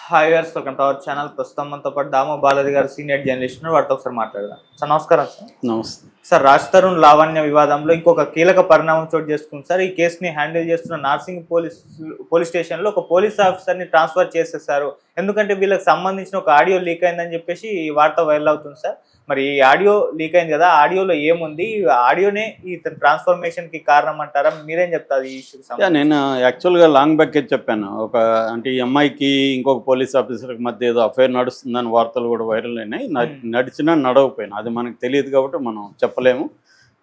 Hi గారు, welcome to our channel. ప్రస్తుతం మనతో పాటు దామో బాలాజీ గారు సీనియర్ జర్నలిస్ట్ ఉన్నారు. వారితో ఒకసారి మాట్లాడదాం. సార్ నమస్కారం. సార్ నమస్తే. సార్ రాజ్ తరుణ్ లావణ్య వివాదంలో ఇంకొక కీలక పరిణామం చోటు చేసుకుంది. సార్ ఈ కేసుని హ్యాండిల్ చేస్తున్న నార్సింగ్ పోలీస్ స్టేషన్లో ఒక పోలీస్ ఆఫీసర్ని ట్రాన్స్ఫర్ చేసేసారు. ఎందుకంటే వీళ్ళకి సంబంధించిన ఒక ఆడియో లీక్ అయిందని చెప్పేసి ఈ వార్త వైరల్ అవుతుంది. సార్ మరి ఈ ఆడియో లీక్ అయింది కదా, ఆడియోలో ఏముంది? ఆడియోనే ఈ ట్రాన్స్ఫర్మేషన్ కి కారణం అంటారా? మీరేం చెప్తారు ఈ ఇష్యూకి? నేను యాక్చువల్గా లాంగ్ బ్యాక్ చెప్పాను. అంటే ఈ అమ్మాయికి ఇంకొక పోలీస్ ఆఫీసర్కి మధ్య ఏదో అఫైర్ నడుస్తుందని వార్తలు కూడా వైరల్ అయినాయి. నడిచినా నడవకపోయినా అది మనకు తెలియదు కాబట్టి మనం చెప్పలేము.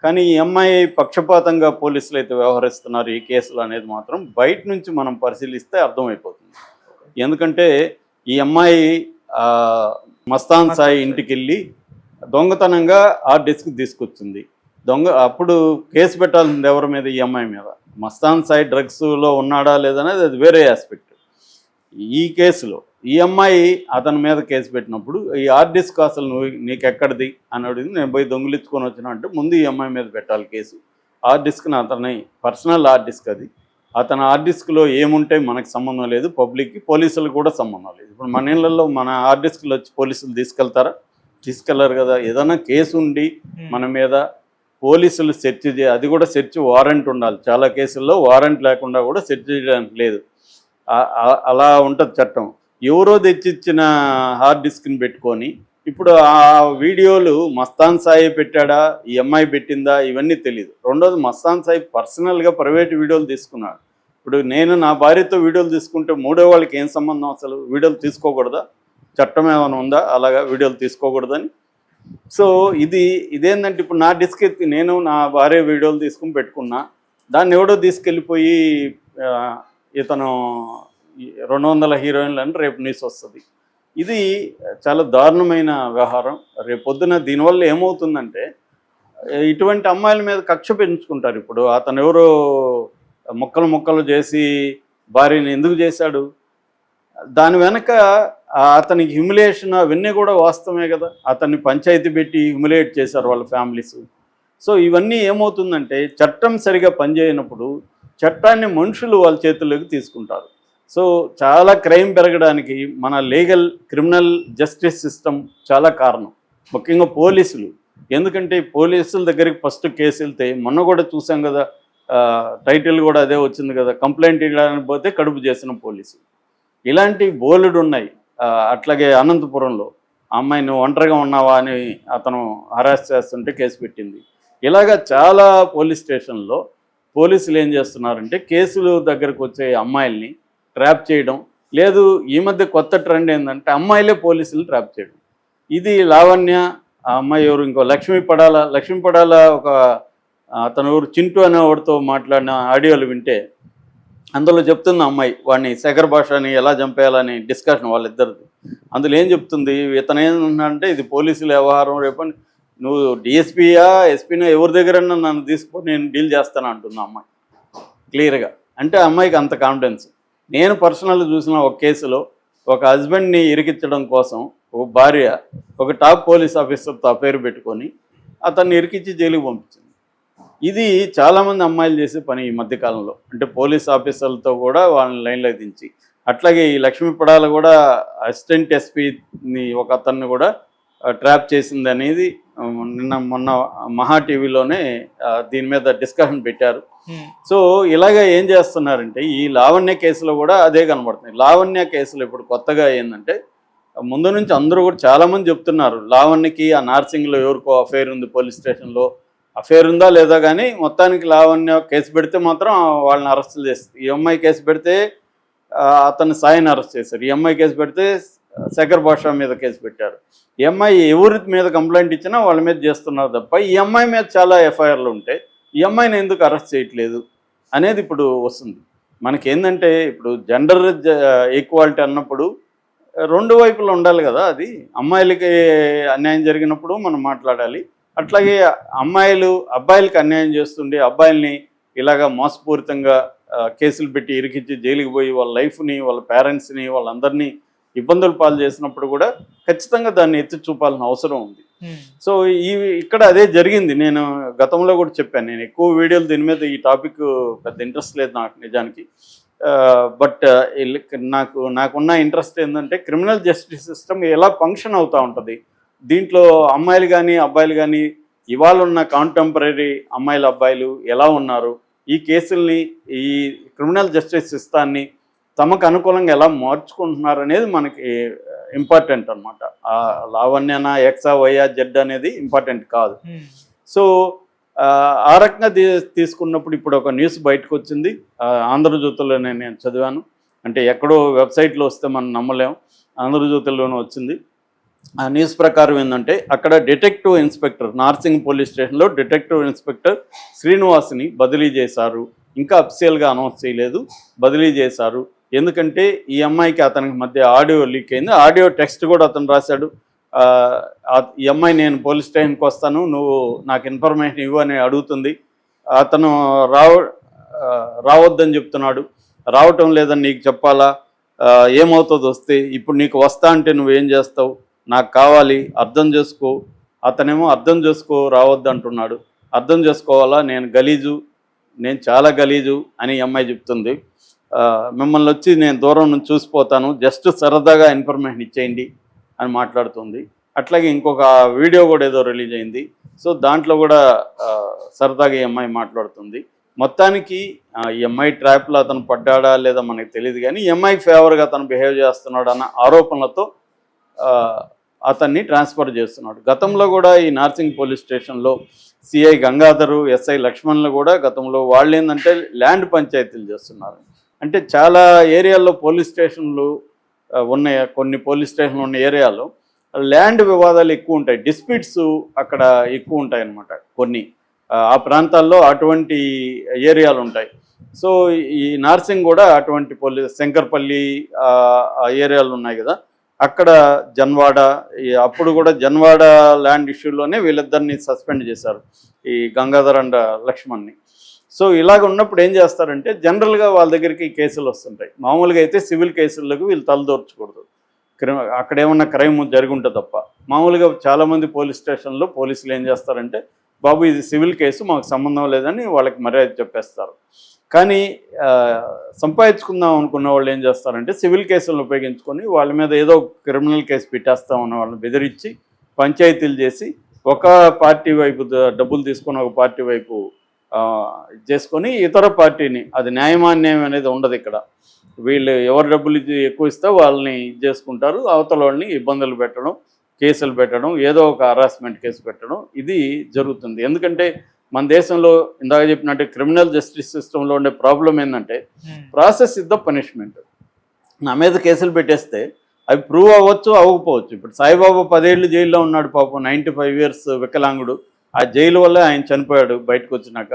కానీ ఈ అమ్మాయి పక్షపాతంగా పోలీసులు అయితే వ్యవహరిస్తున్నారు ఈ కేసులో అనేది మాత్రం బయట నుంచి మనం పరిశీలిస్తే అర్థమైపోతుంది. ఎందుకంటే ఈ అమ్మాయి మస్తాన్ సాయి ఇంటికి వెళ్ళి దొంగతనంగా ఆ డిస్క్ తీసుకొచ్చింది. అప్పుడు కేసు పెట్టాల్సింది ఎవరి మీద? ఈ అమ్మాయి మీద. మస్తాన్ సాయి డ్రగ్స్లో ఉన్నాడా లేదనేది అది వేరే ఆస్పెక్ట్. ఈ కేసులో ఈ అమ్మాయి అతని మీద కేసు పెట్టినప్పుడు ఈ హార్డ్ డిస్క్ అసలు నీకు ఎక్కడిది అని అడిగింది. నేను పోయి దొంగిలించుకొని వచ్చినా అంటే ముందు ఈ అమ్మాయి మీద పెట్టాలి కేసు. హార్డ్ డిస్క్ని అతని పర్సనల్ హార్డ్ డిస్క్ అది. అతని హార్డ్ డిస్క్లో ఏముంటే మనకు సంబంధం లేదు, పబ్లిక్కి పోలీసులకు కూడా సంబంధం లేదు. ఇప్పుడు మన ఇళ్లలో మన హార్డ్ డిస్క్లు వచ్చి పోలీసులు తీసుకెళ్లరు కదా. ఏదైనా కేసు ఉండి మన మీద పోలీసులు సెర్చ్ అది కూడా సెర్చ్ వారెంట్ ఉండాలి. చాలా కేసుల్లో వారెంట్ లేకుండా కూడా సెర్చ్ చేయడానికి లేదు. అలా ఉంటుంది చట్టం. ఎవరో తెచ్చిచ్చిన హార్డ్ డిస్క్ని పెట్టుకొని ఇప్పుడు ఆ వీడియోలు మస్తాన్ సాయి పెట్టాడా, ఈ అమ్మాయి పెట్టిందా, ఇవన్నీ తెలియదు. రెండోది మస్తాన్ సాయి పర్సనల్గా ప్రైవేట్ వీడియోలు తీసుకున్నాడు. ఇప్పుడు నేను నా భార్యతో వీడియోలు తీసుకుంటే మూడో వాళ్ళకి ఏం సంబంధం? అసలు వీడియోలు తీసుకోకూడదా? చట్టం ఏమైనా ఉందా అలాగా వీడియోలు తీసుకోకూడదని? సో ఇదేంటంటే ఇప్పుడు నా డిస్క్ ఎత్తి నేను నా భార్య వీడియోలు తీసుకుని పెట్టుకున్నా, దాన్ని ఎవడో తీసుకెళ్ళిపోయి ఇతను 200 హీరోయిన్లని రేపు న్యూస్ వస్తుంది. ఇది చాలా దారుణమైన వ్యవహారం. రేపు పొద్దున దీనివల్ల ఏమవుతుందంటే ఇటువంటి అమ్మాయిల మీద కక్ష పెంచుకుంటారు. ఇప్పుడు అతను ఎవరో ముక్కలు చేసి భార్యని ఎందుకు చేశాడు? దాని వెనక అతనికి హ్యూమిలేషన్ అవన్నీ కూడా వాస్తవమే కదా. అతన్ని పంచాయతీ పెట్టి హ్యూమిలేట్ చేశారు వాళ్ళ ఫ్యామిలీస్. సో ఇవన్నీ ఏమవుతుందంటే చట్టం సరిగా పనిచేయనప్పుడు చట్టాన్ని మనుషులు వాళ్ళ చేతుల్లోకి తీసుకుంటారు. సో చాలా క్రైమ్ పెరగడానికి మన క్రిమినల్ జస్టిస్ సిస్టమ్ చాలా కారణం, ముఖ్యంగా పోలీసులు. ఎందుకంటే పోలీసుల దగ్గరికి ఫస్ట్ కేసు వెళ్తే మొన్న కూడా చూసాం కదా, టైటిల్ కూడా అదే వచ్చింది కదా, కంప్లైంట్ ఇవ్వడానికి పోతే కడుపు చేసిన పోలీసు. ఇలాంటి బోలెడు ఉన్నాయి. అట్లాగే అనంతపురంలో అమ్మాయి నువ్వు ఒంటరిగా ఉన్నావా అని అతను హరాస్ చేస్తుంటే కేసు పెట్టింది. ఇలాగా చాలా పోలీస్ స్టేషన్లో పోలీసులు ఏం చేస్తున్నారంటే కేసులు దగ్గరకు వచ్చే అమ్మాయిల్ని ట్రాప్ చేయడం లేదు. ఈ మధ్య కొత్త ట్రెండ్ ఏంటంటే అమ్మాయిలే పోలీసులు ట్రాప్ చేయడం. ఇది లావణ్య, ఆ అమ్మాయి ఎవరు ఇంకో లక్ష్మీ పడాల ఒక అతను ఎవరు చింటూ అనేవాడితో మాట్లాడిన ఆడియోలు వింటే అందులో చెప్తుంది అమ్మాయి వాడిని శేఖర్ భాషని ఎలా చంపేయాలని డిస్కషన్ వాళ్ళిద్దరిది. అందులో ఏం చెప్తుంది, ఇతను ఏంటంటే ఇది పోలీసుల వ్యవహారం, రేపని నువ్వు డిఎస్పీయా ఎస్పీనా ఎవరి దగ్గరన్నా నన్ను తీసుకొని నేను డీల్ చేస్తాను అంటుంది అమ్మాయి క్లియర్గా. అంటే అమ్మాయికి అంత కాన్ఫిడెన్స్. నేను పర్సనల్గా చూసిన ఒక కేసులో ఒక హస్బెండ్ని ఇరికించడం కోసం ఒక భార్య ఒక టాప్ పోలీస్ ఆఫీసర్తో అఫైర్ పెట్టుకొని అతన్ని ఇరికించి జైలుకి పంపించింది. ఇది చాలామంది అమ్మాయిలు చేసే పని ఈ మధ్యకాలంలో. అంటే పోలీస్ ఆఫీసర్లతో కూడా వాళ్ళని లైన్లోకి దించి, అట్లాగే ఈ లక్ష్మీ పడాల కూడా అసిస్టెంట్ ఎస్పీని ఒక అతన్ని కూడా ట్రాప్ చేసింది అనేది మొన్న మహా టీవీలోనే దీని మీద డిస్కషన్ పెట్టారు. సో ఇలాగ ఏం చేస్తున్నారంటే ఈ లావణ్య కేసులో కూడా అదే కనబడుతుంది. లావణ్య కేసులో ఇప్పుడు కొత్తగా ఏంటంటే ముందు నుంచి అందరూ కూడా చాలామంది చెప్తున్నారు లావణ్యకి ఆ నార్సింగ్లో ఎవరికో అఫైర్ ఉంది, పోలీస్ స్టేషన్లో అఫైర్ ఉందా లేదా, కానీ మొత్తానికి లావణ్య కేసు పెడితే మాత్రం వాళ్ళని అరెస్టులు చేస్తారు. ఈ అమ్మాయి కేసు పెడితే అతన్ని సాయిని అరెస్ట్ చేశారు. ఈ అమ్మాయి కేసు పెడితే శేఖర్ భాష మీద కేసు పెట్టారు. ఈ అమ్మాయి ఎవరి మీద కంప్లైంట్ ఇచ్చినా వాళ్ళ మీద చేస్తున్నారు తప్ప ఈ అమ్మాయి మీద చాలా ఎఫ్ఐఆర్లు ఉంటే ఈ అమ్మాయిని ఎందుకు అరెస్ట్ చేయట్లేదు అనేది ఇప్పుడు వస్తుంది. మనకేంటంటే ఇప్పుడు జెండర్ ఈక్వాలిటీ అన్నప్పుడు రెండు వైపులు ఉండాలి కదా. అది అమ్మాయిలకి అన్యాయం జరిగినప్పుడు మనం మాట్లాడాలి, అట్లాగే అబ్బాయిలకి అన్యాయం చేస్తుండే అబ్బాయిల్ని ఇలాగా మోసపూరితంగా కేసులు పెట్టి ఇరికించి జైలుకి పోయి వాళ్ళ లైఫ్ని, వాళ్ళ పేరెంట్స్ని, వాళ్ళందరినీ ఇబ్బందులు పాలు చేసినప్పుడు కూడా ఖచ్చితంగా దాన్ని ఎత్తి చూపాల్సిన అవసరం ఉంది. సో ఇక్కడ అదే జరిగింది. నేను గతంలో కూడా చెప్పాను, నేను ఎక్కువ వీడియోలు దీని మీద ఈ టాపిక్ పెద్ద ఇంట్రెస్ట్ లేదు నాకు నిజానికి. బట్ నాకున్న ఇంట్రెస్ట్ ఏంటంటే క్రిమినల్ జస్టిస్ సిస్టమ్ ఎలా ఫంక్షన్ అవుతూ ఉంటుంది, దీంట్లో అమ్మాయిలు కానీ అబ్బాయిలు కానీ ఇవాళ ఉన్న కాంటెంపరీ అమ్మాయిలు అబ్బాయిలు ఎలా ఉన్నారు, ఈ కేసుల్ని ఈ క్రిమినల్ జస్టిస్ సిస్టాన్ని తమకు అనుకూలంగా ఎలా మార్చుకుంటున్నారు అనేది మనకి ఇంపార్టెంట్ అనమాట. లావణ్యనా ఎక్సా వైయా జెడ్ అనేది ఇంపార్టెంట్ కాదు. సో ఆ రకంగా తీసుకున్నప్పుడు ఇప్పుడు ఒక న్యూస్ బయటకు వచ్చింది, ఆంధ్రజ్యోతిలోనే నేను చదివాను. అంటే ఎక్కడో వెబ్సైట్లో వస్తే మనం నమ్మలేం, ఆంధ్రజ్యోతిలోనే వచ్చింది. ఆ న్యూస్ ప్రకారం ఏంటంటే అక్కడ డిటెక్టివ్ ఇన్స్పెక్టర్, నార్సింగ్ పోలీస్ స్టేషన్లో డిటెక్టివ్ ఇన్స్పెక్టర్ శ్రీనివాస్ని బదిలీ చేశారు. ఇంకా అఫీషియల్గా అనౌన్స్ చేయలేదు, బదిలీ చేశారు. ఎందుకంటే ఈ అమ్మాయికి అతనికి మధ్య ఆడియో లీక్ అయింది. ఆడియో టెక్స్ట్ కూడా అతను రాశాడు. ఈ అమ్మాయి నేను పోలీస్ స్టేషన్కి వస్తాను, నువ్వు నాకు ఇన్ఫర్మేషన్ ఇవ్వు అని అడుగుతుంది. అతను రావద్దని చెప్తున్నాడు. రావటం లేదని నీకు చెప్పాలా, ఏమవుతుంది వస్తే, ఇప్పుడు నీకు వస్తా అంటే నువ్వేం చేస్తావు, నాకు కావాలి, అర్థం చేసుకో. అతనేమో అర్థం చేసుకో రావద్దు అంటున్నాడు. అర్థం చేసుకోవాలా, నేను గలీజు, నేను చాలా గలీజు అని ఈ అమ్మాయి చెప్తుంది. మిమ్మల్ని వచ్చి నేను దూరం నుంచి చూసిపోతాను, జస్ట్ సరదాగా ఇన్ఫర్మేషన్ ఇచ్చేయండి అని మాట్లాడుతుంది. అట్లాగే ఇంకొక వీడియో కూడా ఏదో రిలీజ్ అయింది. సో దాంట్లో కూడా సరదాగా ఈ అమ్మాయి మాట్లాడుతుంది. మొత్తానికి ఈ అమ్మాయి ట్రాప్లో అతను పడ్డాడా లేదా మనకి తెలియదు, కానీ ఈ అమ్మాయికి ఫేవర్గా అతను బిహేవ్ చేస్తున్నాడు అన్న ఆరోపణలతో అతన్ని ట్రాన్స్ఫర్ చేస్తున్నాడు. గతంలో కూడా ఈ నార్సింగ్ పోలీస్ స్టేషన్లో సిఐ గంగాధరు, ఎస్ఐ లక్ష్మణ్లు కూడా గతంలో వాళ్ళు ఏంటంటే ల్యాండ్ పంచాయతీలు చేస్తున్నారు. అంటే చాలా ఏరియాల్లో పోలీస్ స్టేషన్లు ఉన్నాయి, కొన్ని పోలీస్ స్టేషన్లు ఉన్న ఏరియాలో ల్యాండ్ వివాదాలు ఎక్కువ ఉంటాయి, డిస్ప్యూట్స్ అక్కడ ఎక్కువ ఉంటాయి అన్నమాట. కొన్ని ఆ ప్రాంతాల్లో అటువంటి ఏరియాలు ఉంటాయి. సో ఈ నార్సింగ్ కూడా అటువంటి శంకర్పల్లి ఆ ఏరియాలు ఉన్నాయి కదా, అక్కడ జన్వాడ, అప్పుడు కూడా జన్వాడ ల్యాండ్ ఇష్యూలోనే వీళ్ళిద్దరిని సస్పెండ్ చేశారు, ఈ గంగాధర్ అండ్ లక్ష్మణ్ని. సో ఇలాగ ఉన్నప్పుడు ఏం చేస్తారంటే జనరల్గా వాళ్ళ దగ్గరికి కేసులు వస్తుంటాయి. మామూలుగా అయితే సివిల్ కేసులకు వీళ్ళు తలదూర్చకూడదు, అక్కడ ఏమన్నా క్రైమ్ జరిగి ఉంటుంది తప్ప. మామూలుగా చాలామంది పోలీస్ స్టేషన్లో పోలీసులు ఏం చేస్తారంటే, బాబు ఇది సివిల్ కేసు, మాకు సంబంధం లేదని వాళ్ళకి మర్యాద చెప్పేస్తారు. కానీ సంపాదించుకుందాం అనుకున్న వాళ్ళు ఏం చేస్తారంటే సివిల్ కేసులను ఉపయోగించుకొని వాళ్ళ మీద ఏదో క్రిమినల్ కేసు పెట్టేస్తామన్న వాళ్ళని బెదిరించి పంచాయతీలు చేసి ఒక పార్టీ వైపు డబ్బులు తీసుకొని ఒక పార్టీ వైపు చేసుకొని ఇతర పార్టీని, అది న్యాయమాన్యాయం అనేది ఉండదు ఇక్కడ. వీళ్ళు ఎవరు డబ్బులు ఎక్కువ ఇస్తే వాళ్ళని చేసుకుంటారు, అవతల వాళ్ళని ఇబ్బందులు పెట్టడం, కేసులు పెట్టడం, ఏదో ఒక హరాస్మెంట్ కేసు పెట్టడం, ఇది జరుగుతుంది. ఎందుకంటే మన దేశంలో ఇందాక చెప్పినట్టు క్రిమినల్ జస్టిస్ సిస్టంలో ఉండే ప్రాబ్లం ఏంటంటే ప్రాసెస్ ఇస్ ద పనిష్మెంట్. నా మీద కేసులు పెట్టేస్తే అవి ప్రూవ్ అవ్వచ్చు, అవ్వకపోవచ్చు. ఇప్పుడు సాయిబాబా 10 ఏళ్ళు జైల్లో ఉన్నాడు పాపం, 95 years వికలాంగుడు. ఆ జైలు వల్లే ఆయన చనిపోయాడు బయటకు వచ్చినాక.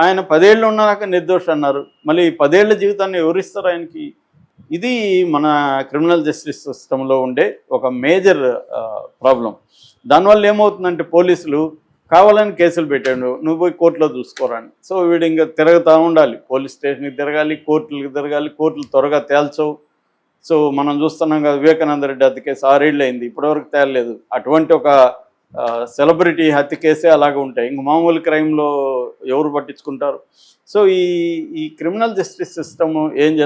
ఆయన 10 ఏళ్ళు ఉన్నాక నిర్దోష అన్నారు, మళ్ళీ 10 ఏళ్ల జీవితాన్ని ఎవరిస్తారు ఆయనకి? ఇది మన క్రిమినల్ జస్టిస్ సిస్టంలో ఉండే ఒక మేజర్ ప్రాబ్లం. దానివల్ల ఏమవుతుందంటే పోలీసులు కావాలని కేసులు పెట్టాడు, నువ్వు పోయి కోర్టులో చూసుకోరాని. సో వీడు ఇంకా తిరగతా ఉండాలి, పోలీస్ స్టేషన్కి తిరగాలి, కోర్టులకు తిరగాలి, కోర్టులు త్వరగా తేల్చవు. సో మనం చూస్తున్నాం కదా, వివేకానంద రెడ్డి హత్య కేసు 6 ఏళ్ళు అయింది, ఇప్పటివరకు తేలలేదు. అటువంటి ఒక సెలబ్రిటీ హత్య కేసే అలాగే ఉంటాయి, ఇంక మామూలు క్రైమ్లో ఎవరు పట్టించుకుంటారు? సో ఈ క్రిమినల్ జస్టిస్ సిస్టమ్ ఏం